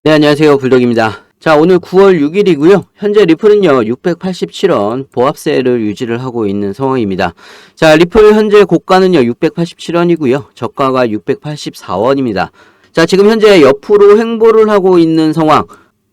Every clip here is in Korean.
네, 안녕하세요. 불독입니다. 자, 오늘 9월 6일이고요. 현재 리플은요, 687원 보합세를 유지를 하고 있는 상황입니다. 자, 리플 현재 고가는요, 687원이고요. 저가가 684원입니다. 자, 지금 현재 옆으로 횡보를 하고 있는 상황.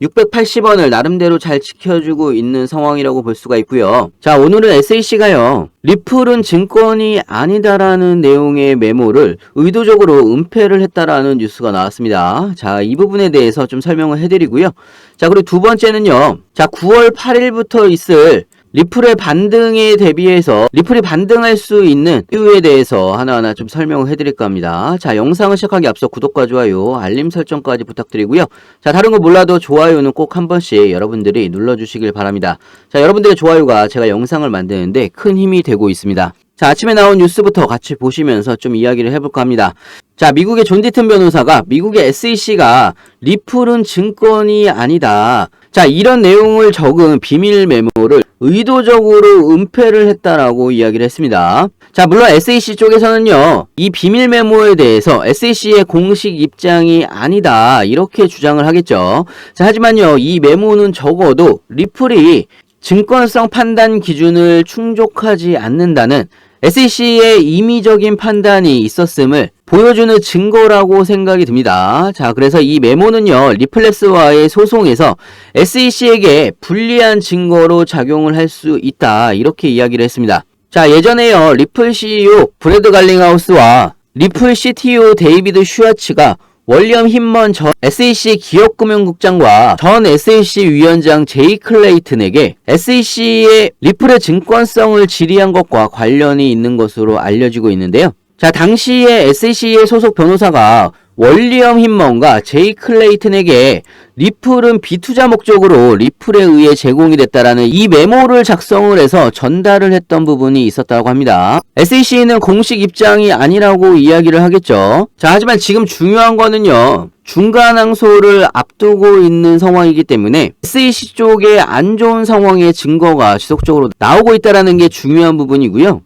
680원을 나름대로 잘 지켜주고 있는 상황이라고 볼 수가 있고요. 자, 오늘은 SAC가요. 리플은 증권이 아니다라는 내용의 메모를 의도적으로 은폐를 했다라는 뉴스가 나왔습니다. 자, 이 부분에 대해서 좀 설명을 해드리고요. 자, 그리고 두 번째는요. 자, 9월 8일부터 있을 리플의 반등에 대비해서 리플이 반등할 수 있는 이유에 대해서 하나하나 좀 설명을 해드릴까 합니다. 자, 영상을 시작하기 앞서 구독과 좋아요, 알림 설정까지 부탁드리고요. 자, 다른 거 몰라도 좋아요는 꼭 한 번씩 여러분들이 눌러주시길 바랍니다. 자, 여러분들의 좋아요가 제가 영상을 만드는데 큰 힘이 되고 있습니다. 자, 아침에 나온 뉴스부터 같이 보시면서 좀 이야기를 해볼까 합니다. 자, 미국의 존 디튼 변호사가 미국의 SEC가 리플은 증권이 아니다. 자, 이런 내용을 적은 비밀 메모를 의도적으로 은폐를 했다라고 이야기를 했습니다. 자, 물론 SEC 쪽에서는요, 이 비밀 메모에 대해서 SEC의 공식 입장이 아니다, 이렇게 주장을 하겠죠. 자, 하지만요, 이 메모는 적어도 리플이 증권성 판단 기준을 충족하지 않는다는 SEC의 임의적인 판단이 있었음을 보여주는 증거라고 생각이 듭니다. 자, 그래서 이 메모는요, 리플렉스와의 소송에서 SEC에게 불리한 증거로 작용을 할 수 있다, 이렇게 이야기를 했습니다. 자, 예전에요, 리플 CEO 브래드 갈링하우스와 리플 CTO 데이비드 슈아츠가 월리엄 힌먼 전 SEC 기업금융국장과 전 SEC 위원장 제이 클레이튼에게 SEC의 리플의 증권성을 질의한 것과 관련이 있는 것으로 알려지고 있는데요. 자, 당시에 SEC의 소속 변호사가 월리엄 힌먼과 제이 클레이튼에게 리플은 비투자 목적으로 리플에 의해 제공이 됐다라는 이 메모를 작성을 해서 전달을 했던 부분이 있었다고 합니다. SEC는 공식 입장이 아니라고 이야기를 하겠죠. 자, 하지만 지금 중요한 거는요, 중간 항소를 앞두고 있는 상황이기 때문에 SEC 쪽에 안 좋은 상황의 증거가 지속적으로 나오고 있다는 게 중요한 부분이고요.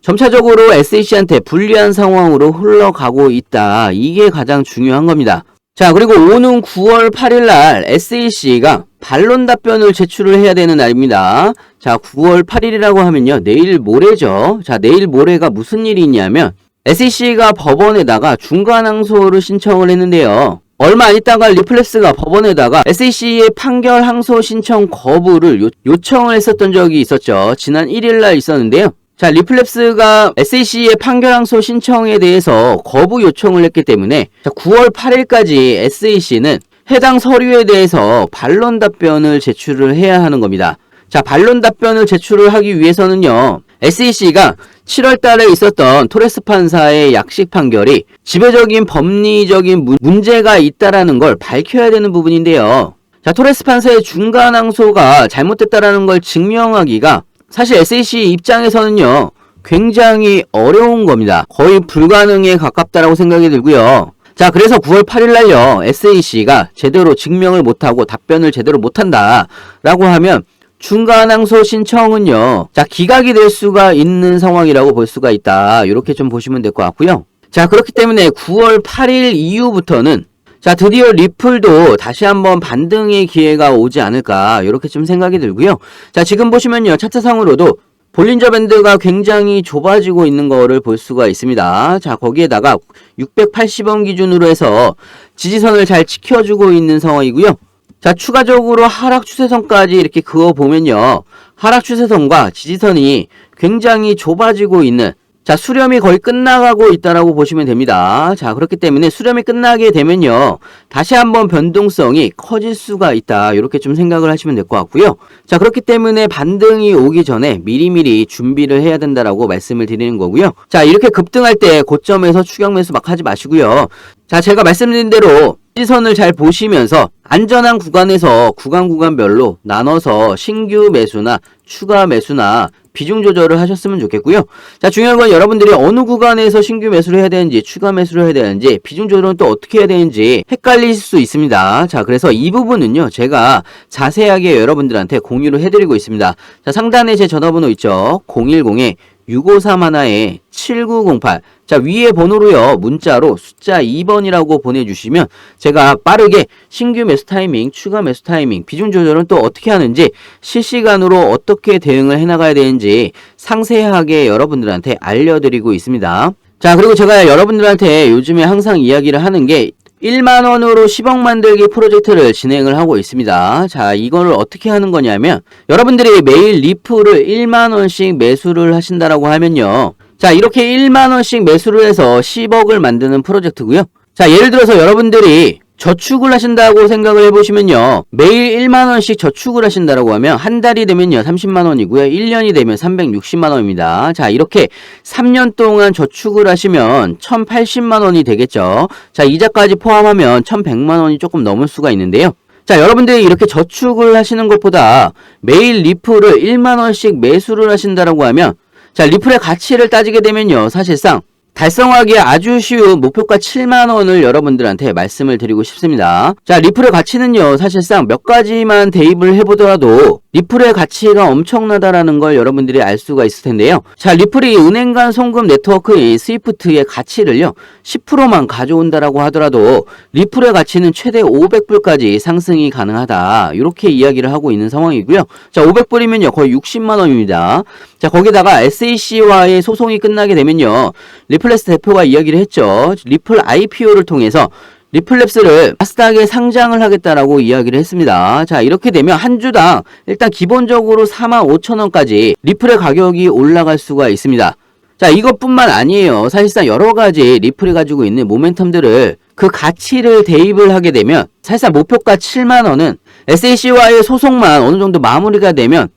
점차적으로 SEC한테 불리한 상황으로 흘러가고 있다. 이게 가장 중요한 겁니다. 자, 그리고 오는 9월 8일 날 SEC가 반론 답변을 제출을 해야 되는 날입니다. 자, 9월 8일이라고 하면요, 내일 모레죠. 자, 내일 모레가 무슨 일이 있냐면 SEC가 법원에다가 중간 항소를 신청을 했는데요. 얼마 안 있다가 리플렉스가 법원에다가 SEC의 판결 항소 신청 거부를 요청을 했었던 적이 있었죠. 지난 1일 날 있었는데요. 자, 리플렉스가 SEC의 판결 항소 신청에 대해서 거부 요청을 했기 때문에 자, 9월 8일까지 SEC는 해당 서류에 대해서 반론 답변을 제출을 해야 하는 겁니다. 자, 반론 답변을 제출을 하기 위해서는요, SEC가 7월 달에 있었던 토레스 판사의 약식 판결이 지배적인 법리적인 문제가 있다라는 걸 밝혀야 되는 부분인데요. 자, 토레스 판사의 중간 항소가 잘못됐다라는 걸 증명하기가 사실 SEC 입장에서는요, 굉장히 어려운 겁니다. 거의 불가능에 가깝다라고 생각이 들고요. 자, 그래서 9월 8일 날요, SEC가 제대로 증명을 못하고 답변을 제대로 못한다 라고 하면 중간 항소 신청은요, 자, 기각이 될 수가 있는 상황이라고 볼 수가 있다. 이렇게 좀 보시면 될 것 같고요. 자, 그렇기 때문에 9월 8일 이후부터는 자, 드디어 리플도 다시 한번 반등의 기회가 오지 않을까, 이렇게 좀 생각이 들고요. 자, 지금 보시면요, 차트상으로도 볼린저 밴드가 굉장히 좁아지고 있는 거를 볼 수가 있습니다. 자, 거기에다가 680원 기준으로 해서 지지선을 잘 지켜주고 있는 상황이고요. 자, 추가적으로 하락 추세선까지 이렇게 그어보면요, 하락 추세선과 지지선이 굉장히 좁아지고 있는, 자, 수렴이 거의 끝나가고 있다라고 보시면 됩니다. 자, 그렇기 때문에 수렴이 끝나게 되면요, 다시 한번 변동성이 커질 수가 있다. 이렇게 좀 생각을 하시면 될 것 같고요. 자, 그렇기 때문에 반등이 오기 전에 미리미리 준비를 해야 된다라고 말씀을 드리는 거고요. 자, 이렇게 급등할 때 고점에서 추격 매수 막 하지 마시고요. 자, 제가 말씀드린 대로 시선을 잘 보시면서 안전한 구간에서 구간별로 나눠서 신규 매수나 추가 매수나 비중 조절을 하셨으면 좋겠고요. 자, 중요한 건 여러분들이 어느 구간에서 신규 매수를 해야 되는지, 추가 매수를 해야 되는지, 비중 조절은 또 어떻게 해야 되는지 헷갈리실 수 있습니다. 자, 그래서 이 부분은요, 제가 자세하게 여러분들한테 공유를 해드리고 있습니다. 자, 상단에 제 전화번호 있죠. 010에 653 하나에 7908. 자, 위에 번호로요, 문자로 숫자 2번이라고 보내주시면 제가 빠르게 신규 매수 타이밍, 추가 매수 타이밍, 비중 조절은 또 어떻게 하는지, 실시간으로 어떻게 대응을 해나가야 되는지 상세하게 여러분들한테 알려드리고 있습니다. 자, 그리고 제가 여러분들한테 요즘에 항상 이야기를 하는 게 1만원으로 10억 만들기 프로젝트를 진행을 하고 있습니다. 자, 이거를 어떻게 하는 거냐면, 여러분들이 매일 리플을 1만원씩 매수를 하신다라고 하면요, 자, 이렇게 1만원씩 매수를 해서 10억을 만드는 프로젝트고요. 자, 예를 들어서 여러분들이 저축을 하신다고 생각을 해보시면요, 매일 1만원씩 저축을 하신다라고 하면 한 달이 되면요 30만원이고요, 1년이 되면 360만원입니다. 자, 이렇게 3년 동안 저축을 하시면 1080만원이 되겠죠. 자, 이자까지 포함하면 1100만원이 조금 넘을 수가 있는데요. 자, 여러분들이 이렇게 저축을 하시는 것보다 매일 리플을 1만원씩 매수를 하신다라고 하면, 자, 리플의 가치를 따지게 되면요, 사실상 달성하기 아주 쉬운 목표가 7만원을 여러분들한테 말씀을 드리고 싶습니다. 자, 리플의 가치는요, 사실상 몇 가지만 대입을 해보더라도 리플의 가치가 엄청나다라는 걸 여러분들이 알 수가 있을 텐데요. 자, 리플이 은행 간 송금 네트워크인 스위프트의 가치를요 10%만 가져온다라고 하더라도 리플의 가치는 최대 500불까지 상승이 가능하다, 이렇게 이야기를 하고 있는 상황이고요. 자, 500불이면요 거의 60만원입니다. 자, 거기다가 SEC와의 소송이 끝나게 되면요, 리플랩스 대표가 이야기를 했죠. 리플 IPO를 통해서 리플랩스를 나스닥에 상장을 하겠다라고 이야기를 했습니다. 자, 이렇게 되면 한 주당 일단 기본적으로 45,000원까지 리플의 가격이 올라갈 수가 있습니다. 자, 이것뿐만 아니에요. 사실상 여러 가지 리플이 가지고 있는 모멘텀들을, 그 가치를 대입을 하게 되면 사실상 목표가 7만원은 SEC와의 소송만 어느 정도 마무리가 되면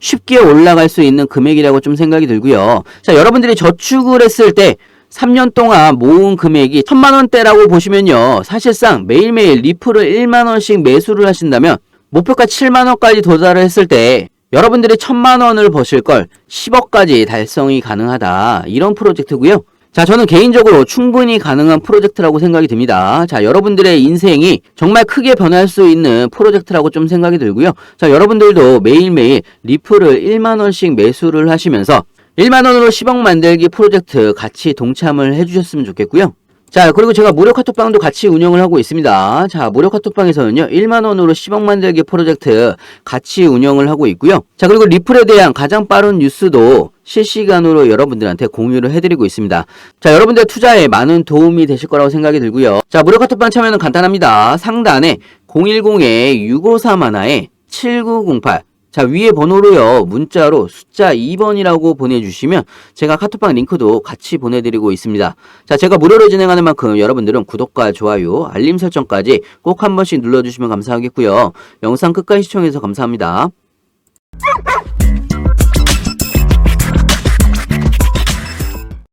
쉽게 올라갈 수 있는 금액이라고 좀 생각이 들고요. 자, 여러분들이 저축을 했을 때 3년 동안 모은 금액이 1000만원대라고 보시면요, 사실상 매일매일 리플을 1만원씩 매수를 하신다면 목표가 7만원까지 도달을 했을 때 여러분들이 1000만원을 버실 걸 10억까지 달성이 가능하다, 이런 프로젝트고요. 자, 저는 개인적으로 충분히 가능한 프로젝트라고 생각이 듭니다. 자, 여러분들의 인생이 정말 크게 변할 수 있는 프로젝트라고 좀 생각이 들고요. 자, 여러분들도 매일매일 리플을 1만원씩 매수를 하시면서 1만원으로 10억 만들기 프로젝트 같이 동참을 해주셨으면 좋겠고요. 자, 그리고 제가 무료 카톡방도 같이 운영을 하고 있습니다. 자, 무료 카톡방에서는요 1만원으로 10억 만들기 프로젝트 같이 운영을 하고 있고요. 자, 그리고 리플에 대한 가장 빠른 뉴스도 실시간으로 여러분들한테 공유를 해드리고 있습니다. 자, 여러분들 투자에 많은 도움이 되실 거라고 생각이 들고요. 자, 무료 카톡방 참여는 간단합니다. 상단에 010-653 하나에 7908, 자, 위에 번호로요 문자로 숫자 2번이라고 보내주시면 제가 카톡방 링크도 같이 보내드리고 있습니다. 자, 제가 무료로 진행하는 만큼 여러분들은 구독과 좋아요, 알림 설정까지 꼭 한 번씩 눌러주시면 감사하겠고요. 영상 끝까지 시청해서 감사합니다.